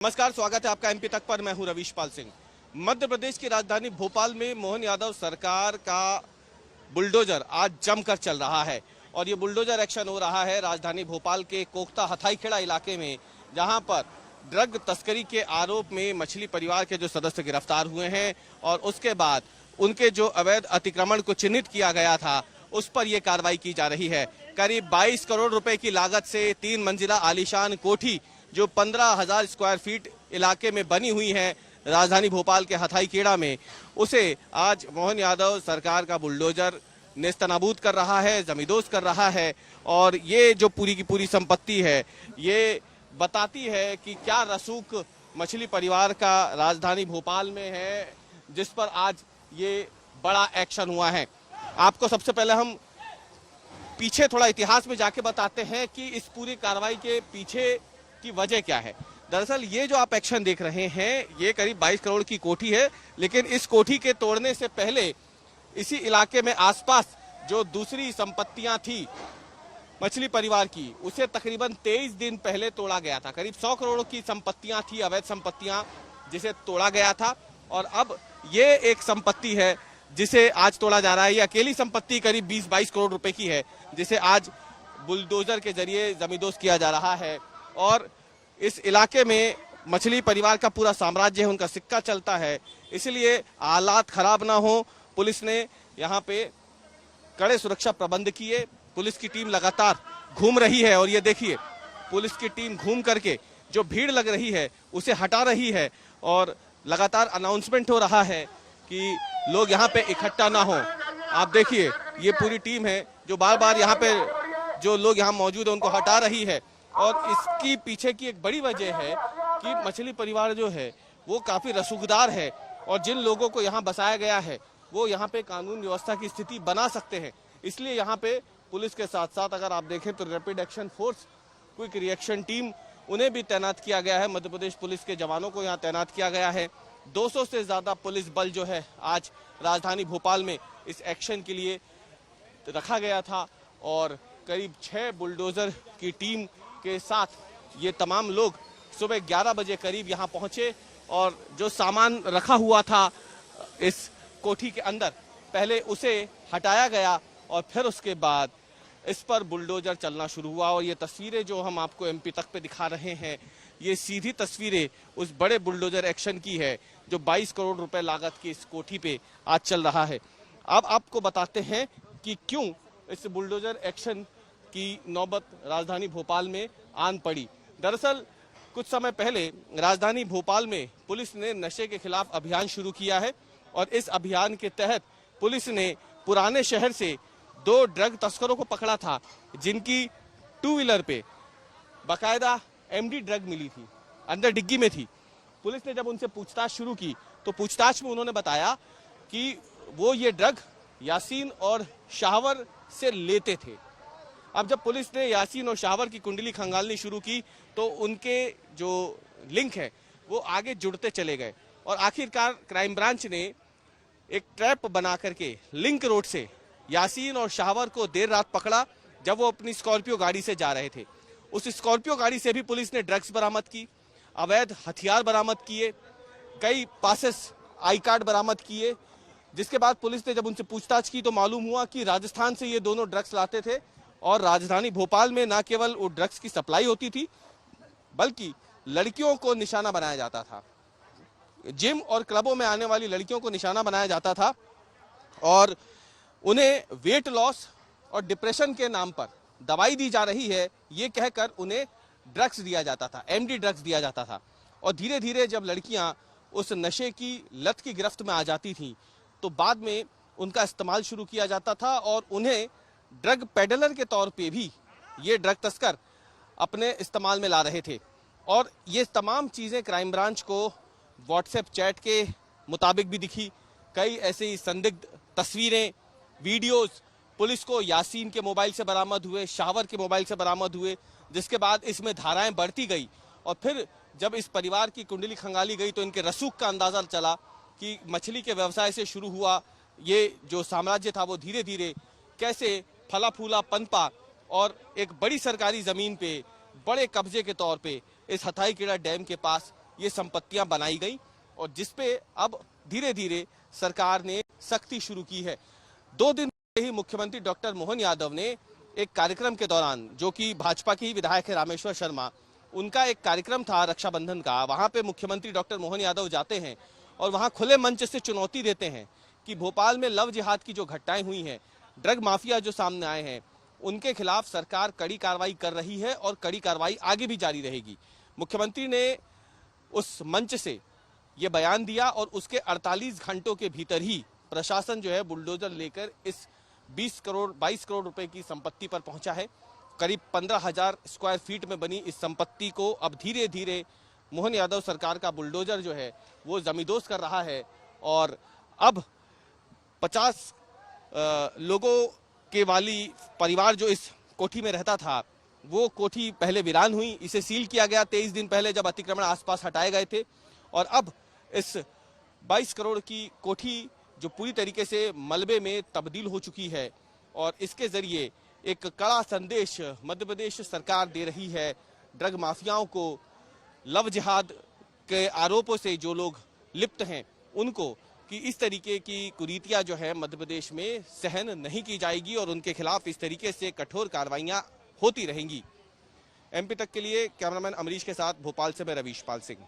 नमस्कार, स्वागत है आपका एमपी तक पर। मैं हूं रवीश पाल सिंह। मध्य प्रदेश की राजधानी भोपाल में मोहन यादव सरकार का बुलडोजर आज जमकर चल रहा है और ये बुलडोजर एक्शन हो रहा है राजधानी भोपाल के कोख्ता हथाईखेड़ा इलाके में, जहां पर ड्रग तस्करी के आरोप में मछली परिवार के जो सदस्य गिरफ्तार हुए हैं और उसके बाद उनके जो अवैध अतिक्रमण को चिन्हित किया गया था उस पर यह कार्रवाई की जा रही है। करीब 22 करोड़ रुपए की लागत से 3 मंजिला आलीशान कोठी जो 15,000 स्क्वायर फीट इलाके में बनी हुई है राजधानी भोपाल के हथाईखेड़ा में, उसे आज मोहन यादव सरकार का बुलडोजर नेस्तनाबूद कर रहा है, जमींदोज कर रहा है। और ये जो पूरी की पूरी संपत्ति है ये बताती है कि क्या रसूख मछली परिवार का राजधानी भोपाल में है, जिस पर आज ये बड़ा एक्शन हुआ है। आपको सबसे पहले हम पीछे थोड़ा इतिहास में जाके बताते हैं कि इस पूरी कार्रवाई के पीछे की वजह क्या है। दरअसल ये जो आप एक्शन देख रहे हैं ये करीब 22 करोड़ की कोठी है, लेकिन इस कोठी के तोड़ने से पहले इसी इलाके में आसपास जो दूसरी संपत्तियां थी मछली परिवार की, उसे तकरीबन 23 दिन पहले तोड़ा गया था। करीब 100 करोड़ की संपत्तियां थी, अवैध संपत्तियां, जिसे तोड़ा गया था। और अब ये एक संपत्ति है जिसे आज तोड़ा जा रहा है। ये अकेली संपत्ति करीब 20-22 करोड़ रुपए की है, जिसे आज बुलडोजर के जरिए जमींदोज किया जा रहा है। और इस इलाके में मछली परिवार का पूरा साम्राज्य है, उनका सिक्का चलता है, इसलिए हालात खराब ना हो पुलिस ने यहाँ पे कड़े सुरक्षा प्रबंध किए। पुलिस की टीम लगातार घूम रही है और ये देखिए पुलिस की टीम घूम करके जो भीड़ लग रही है उसे हटा रही है और लगातार अनाउंसमेंट हो रहा है कि लोग यहाँ पे इकट्ठा ना हो। आप देखिए ये पूरी टीम है जो बार बार यहाँ पे जो लोग यहाँ मौजूद है उनको हटा रही है। और इसकी पीछे की एक बड़ी वजह है कि मछली परिवार जो है वो काफी रसूखदार है और जिन लोगों को यहाँ बसाया गया है वो यहाँ पे कानून व्यवस्था की स्थिति बना सकते हैं। इसलिए यहाँ पे पुलिस के साथ साथ अगर आप देखें तो rapid action force, quick reaction team, उन्हें भी तैनात किया गया है। मध्य प्रदेश पुलिस के जवानों को यहाँ तैनात किया गया है। 200 से ज्यादा पुलिस बल जो है आज राजधानी भोपाल में इस एक्शन के लिए रखा गया था और करीब 6 बुलडोजर की टीम के साथ ये तमाम लोग सुबह 11 बजे करीब यहाँ पहुंचे और जो सामान रखा हुआ था इस कोठी के अंदर पहले उसे हटाया गया और फिर उसके बाद इस पर बुलडोजर चलना शुरू हुआ। और ये तस्वीरें जो हम आपको एमपी तक पे दिखा रहे हैं ये सीधी तस्वीरें उस बड़े बुलडोजर एक्शन की है जो 22 करोड़ रुपए लागत की इस कोठी पे आज चल रहा है। अब आपको बताते हैं कि क्यों इस बुलडोजर एक्शन की नौबत राजधानी भोपाल में आन पड़ी। दरअसल कुछ समय पहले राजधानी भोपाल में पुलिस ने नशे के खिलाफ अभियान शुरू किया है और इस अभियान के तहत पुलिस ने पुराने शहर से 2 ड्रग तस्करों को पकड़ा था जिनकी 2 व्हीलर पे बाकायदा एमडी ड्रग मिली थी, अंदर डिग्गी में थी। पुलिस ने जब उनसे पूछताछ शुरू की तो पूछताछ में उन्होंने बताया कि वो ये ड्रग यासीन और शाहवर से लेते थे। अब जब पुलिस ने यासीन और शाहवर की कुंडली खंगालनी शुरू की तो उनके जो लिंक है वो आगे जुड़ते चले गए और आखिरकार क्राइम ब्रांच ने एक ट्रैप बना करके लिंक रोड से यासीन और शाहवर को देर रात पकड़ा जब वो अपनी स्कॉर्पियो गाड़ी से जा रहे थे। उस स्कॉर्पियो गाड़ी से भी पुलिस ने ड्रग्स बरामद की, अवैध हथियार बरामद किए, कई पासेस आई कार्ड बरामद किए। जिसके बाद पुलिस ने जब उनसे पूछताछ की तो मालूम हुआ कि राजस्थान से ये दोनों ड्रग्स लाते थे और राजधानी भोपाल में न केवल वो ड्रग्स की सप्लाई होती थी बल्कि लड़कियों को निशाना बनाया जाता था। जिम और क्लबों में आने वाली लड़कियों को निशाना बनाया जाता था और उन्हें वेट लॉस और डिप्रेशन के नाम पर दवाई दी जा रही है ये कहकर उन्हें ड्रग्स दिया जाता था, एमडी ड्रग्स दिया जाता था। और धीरे धीरे जब लड़कियां उस नशे की लत की गिरफ्त में आ जाती थी तो बाद में उनका इस्तेमाल शुरू किया जाता था और उन्हें ड्रग पेडलर के तौर पे भी ये ड्रग तस्कर अपने इस्तेमाल में ला रहे थे। और ये तमाम चीज़ें क्राइम ब्रांच को व्हाट्सएप चैट के मुताबिक भी दिखी। कई ऐसी संदिग्ध तस्वीरें, वीडियोस पुलिस को यासीन के मोबाइल से बरामद हुए, शाहवर के मोबाइल से बरामद हुए, जिसके बाद इसमें धाराएं बढ़ती गई और फिर जब इस परिवार की कुंडली खंगाली गई तो इनके रसूख का अंदाजा चला कि मछली के व्यवसाय से शुरू हुआ ये जो साम्राज्य था वो धीरे धीरे कैसे फला फूला पनपा और एक बड़ी सरकारी जमीन पे बड़े कब्जे के तौर पे इस हथाईखेड़ा डैम के पास ये संपत्तियां बनाई गई और जिसपे अब धीरे धीरे सरकार ने सख्ती शुरू की है। 2 दिन पहले ही मुख्यमंत्री डॉक्टर मोहन यादव ने एक कार्यक्रम के दौरान, जो कि भाजपा के ही विधायक है रामेश्वर शर्मा, उनका एक कार्यक्रम था रक्षाबंधन का, वहां पे मुख्यमंत्री डॉक्टर मोहन यादव जाते हैं और वहां खुले मंच से चुनौती देते हैं कि भोपाल में लव जिहाद की जो घटनाएं हुई हैं, ड्रग माफिया जो सामने आए हैं, उनके खिलाफ सरकार कड़ी कार्रवाई कर रही है और कड़ी कार्रवाई आगे भी जारी रहेगी। मुख्यमंत्री ने उस मंच से ये बयान दिया और उसके 48 घंटों के भीतर ही प्रशासन जो है बुलडोजर लेकर इस 22 करोड़ रुपए की संपत्ति पर पहुंचा है। करीब 15,000 स्क्वायर फीट में बनी इस संपत्ति को अब धीरे धीरे मोहन यादव सरकार का बुलडोजर जो है वो जमींदोज कर रहा है और अब 50 लोगों के वाली परिवार जो इस कोठी में रहता था, वो कोठी पहले वीरान हुई, इसे सील किया गया 23 दिन पहले जब अतिक्रमण आसपास हटाए गए थे और अब इस 22 करोड़ की कोठी जो पूरी तरीके से मलबे में तब्दील हो चुकी है और इसके जरिए एक कड़ा संदेश मध्य प्रदेश सरकार दे रही है ड्रग माफियाओं को, लव जिहाद के आरोपों से जो लोग लिप्त हैं उनको, कि इस तरीके की कुरीतियां जो है मध्य प्रदेश में सहन नहीं की जाएगी और उनके खिलाफ इस तरीके से कठोर कार्रवाइयां होती रहेंगी। एमपी तक के लिए कैमरामैन अमरीश के साथ भोपाल से मैं रवीश पाल सिंह।